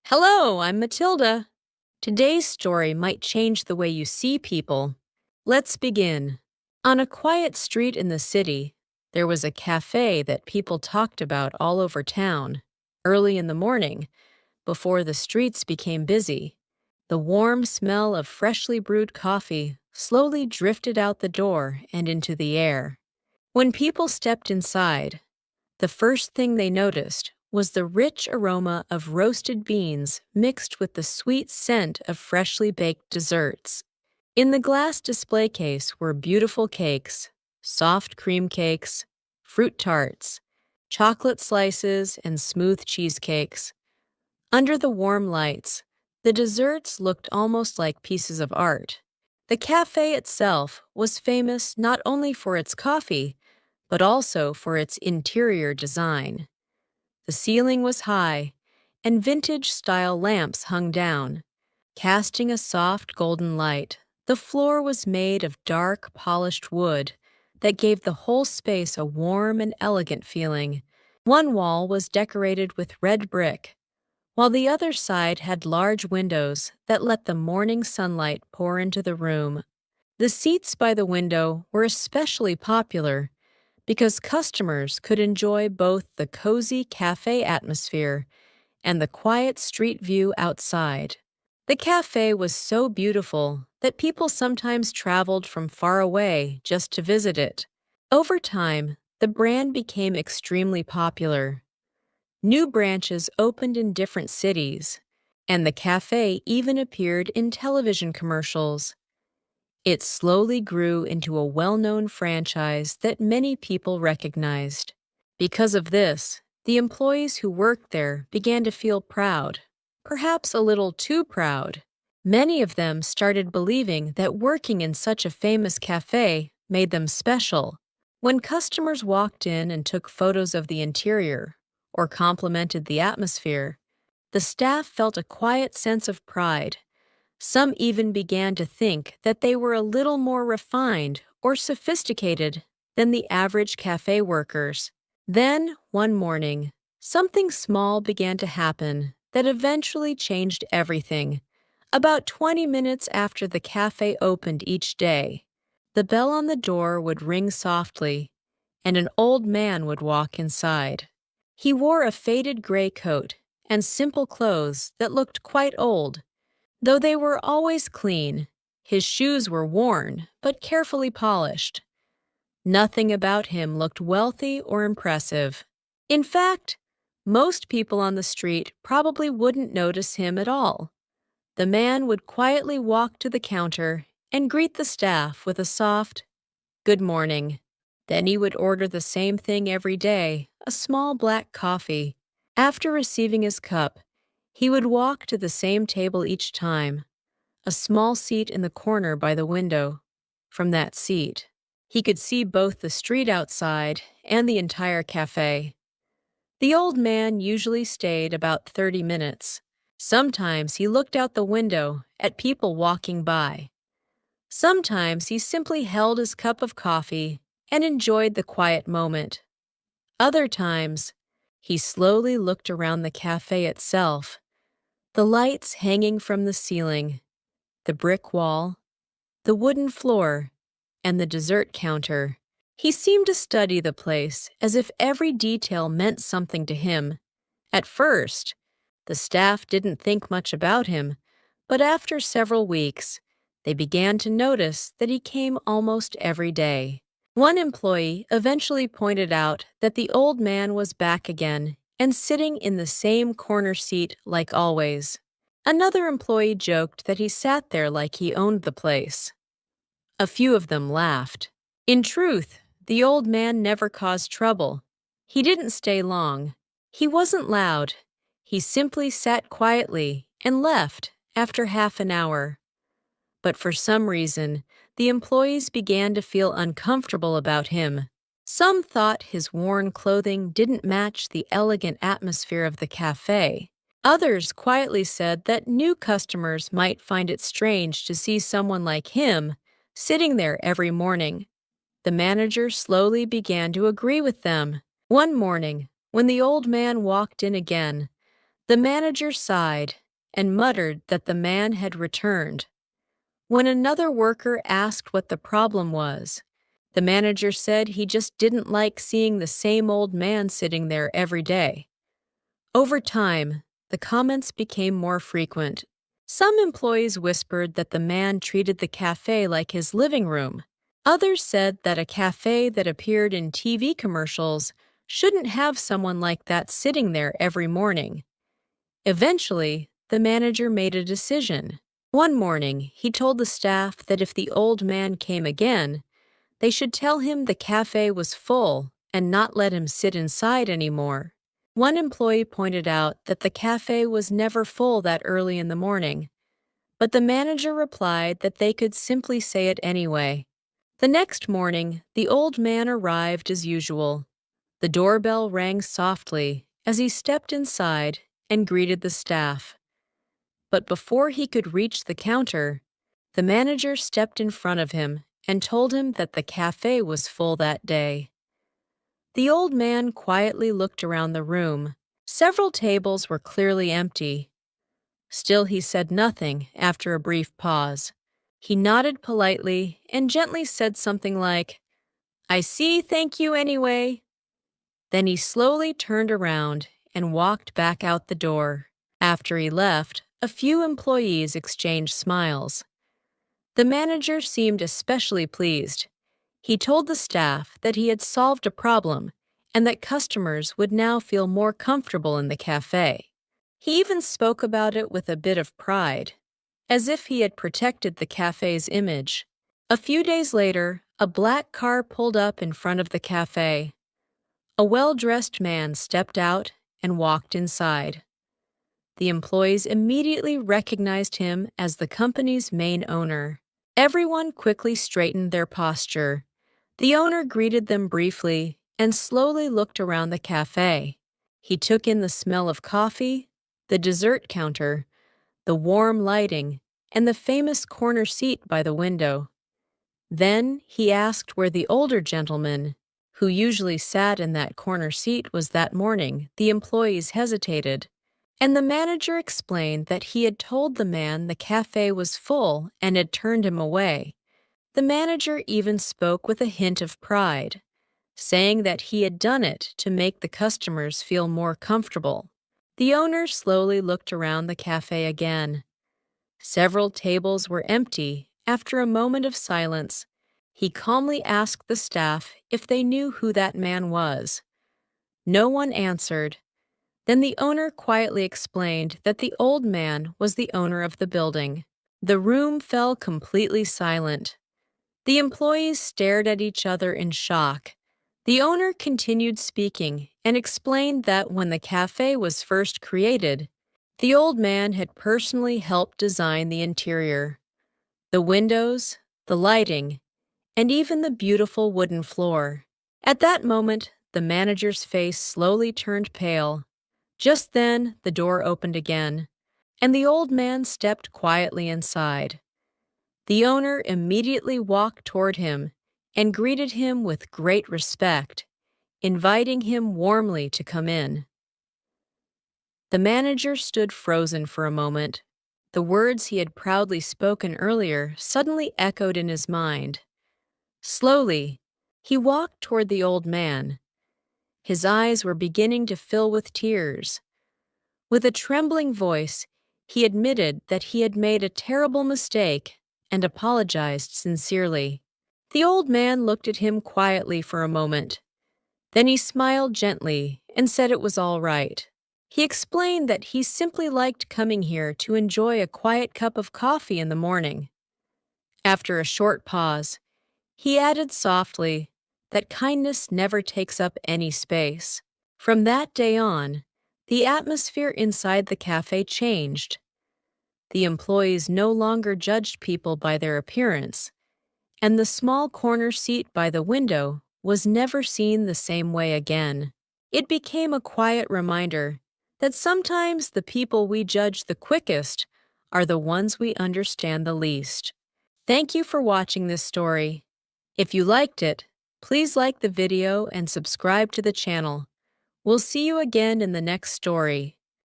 Hello, I'm Matilda. Today's story might change the way you see people. Let's begin. On a quiet street in the city, there was a cafe that people talked about all over town. Early in the morning, before the streets became busy, the warm smell of freshly brewed coffee slowly drifted out the door and into the air. When people stepped inside, the first thing they noticed was the rich aroma of roasted beans mixed with the sweet scent of freshly baked desserts. In the glass display case were beautiful cakes, soft cream cakes, fruit tarts, chocolate slices, and smooth cheesecakes. Under the warm lights, the desserts looked almost like pieces of art. The cafe itself was famous not only for its coffee, but also for its interior design. The ceiling was high, and vintage-style lamps hung down, casting a soft golden light. The floor was made of dark, polished wood that gave the whole space a warm and elegant feeling. One wall was decorated with red brick, while the other side had large windows that let the morning sunlight pour into the room. The seats by the window were especially popular because customers could enjoy both the cozy cafe atmosphere and the quiet street view outside. The cafe was so beautiful that people sometimes traveled from far away just to visit it. Over time, the brand became extremely popular. New branches opened in different cities, and the cafe even appeared in television commercials. It slowly grew into a well-known franchise that many people recognized. Because of this, the employees who worked there began to feel proud, perhaps a little too proud. Many of them started believing that working in such a famous cafe made them special. When customers walked in and took photos of the interior or complimented the atmosphere, the staff felt a quiet sense of pride. Some even began to think that they were a little more refined or sophisticated than the average cafe workers. Then, one morning, something small began to happen that eventually changed everything. About 20 minutes after the cafe opened each day, the bell on the door would ring softly, and an old man would walk inside. He wore a faded gray coat and simple clothes that looked quite old. Though they were always clean, his shoes were worn but carefully polished. Nothing about him looked wealthy or impressive. In fact, most people on the street probably wouldn't notice him at all. The man would quietly walk to the counter and greet the staff with a soft, "Good morning." Then he would order the same thing every day, a small black coffee. After receiving his cup, he would walk to the same table each time, a small seat in the corner by the window. From that seat, he could see both the street outside and the entire cafe. The old man usually stayed about 30 minutes. Sometimes he looked out the window at people walking by. Sometimes he simply held his cup of coffee and enjoyed the quiet moment. Other times, he slowly looked around the cafe itself, the lights hanging from the ceiling, the brick wall, the wooden floor, and the dessert counter. He seemed to study the place as if every detail meant something to him. At first, the staff didn't think much about him, but after several weeks, they began to notice that he came almost every day. One employee eventually pointed out that the old man was back again and sitting in the same corner seat like always. Another employee joked that he sat there like he owned the place. A few of them laughed. In truth, the old man never caused trouble. He didn't stay long. He wasn't loud. He simply sat quietly and left after half an hour. But for some reason, the employees began to feel uncomfortable about him. Some thought his worn clothing didn't match the elegant atmosphere of the cafe. Others quietly said that new customers might find it strange to see someone like him sitting there every morning. The manager slowly began to agree with them. One morning, when the old man walked in again, The manager sighed and muttered that the man had returned. When another worker asked what the problem was, the manager said he just didn't like seeing the same old man sitting there every day. Over time, the comments became more frequent. Some employees whispered that the man treated the cafe like his living room. Others said that a cafe that appeared in TV commercials shouldn't have someone like that sitting there every morning. Eventually, the manager made a decision. One morning, he told the staff that if the old man came again, they should tell him the cafe was full and not let him sit inside anymore. One employee pointed out that the cafe was never full that early in the morning, but the manager replied that they could simply say it anyway. The next morning, the old man arrived as usual. The doorbell rang softly as he stepped inside and greeted the staff. But before he could reach the counter, the manager stepped in front of him and told him that the cafe was full that day. The old man quietly looked around the room. Several tables were clearly empty. Still, he said nothing after a brief pause. He nodded politely and gently said something like, "I see, thank you anyway." Then he slowly turned around and walked back out the door. After he left, a few employees exchanged smiles. The manager seemed especially pleased. He told the staff that he had solved a problem and that customers would now feel more comfortable in the cafe. He even spoke about it with a bit of pride, as if he had protected the cafe's image. A few days later, a black car pulled up in front of the cafe. A well-dressed man stepped out and walked inside. The employees immediately recognized him as the company's main owner. Everyone quickly straightened their posture. The owner greeted them briefly and slowly looked around the cafe. He took in the smell of coffee, the dessert counter, the warm lighting, and the famous corner seat by the window. Then he asked where the older gentleman, who usually sat in that corner seat, was that morning. The employees hesitated, and the manager explained that he had told the man the cafe was full and had turned him away. The manager even spoke with a hint of pride, saying that he had done it to make the customers feel more comfortable. The owner slowly looked around the cafe again. Several tables were empty. After a moment of silence, he calmly asked the staff if they knew who that man was. No one answered. Then the owner quietly explained that the old man was the owner of the building. The room fell completely silent. The employees stared at each other in shock. The owner continued speaking and explained that when the cafe was first created, the old man had personally helped design the interior. The windows, the lighting, and even the beautiful wooden floor. At that moment, the manager's face slowly turned pale. Just then, the door opened again, and the old man stepped quietly inside. The owner immediately walked toward him and greeted him with great respect, inviting him warmly to come in. The manager stood frozen for a moment. The words he had proudly spoken earlier suddenly echoed in his mind. Slowly, he walked toward the old man. His eyes were beginning to fill with tears. With a trembling voice, he admitted that he had made a terrible mistake and apologized sincerely. The old man looked at him quietly for a moment. Then he smiled gently and said it was all right. He explained that he simply liked coming here to enjoy a quiet cup of coffee in the morning. After a short pause, he added softly that kindness never takes up any space. From that day on, the atmosphere inside the cafe changed. The employees no longer judged people by their appearance, and the small corner seat by the window was never seen the same way again. It became a quiet reminder that sometimes the people we judge the quickest are the ones we understand the least. Thank you for watching this story. If you liked it, please like the video and subscribe to the channel. We'll see you again in the next story.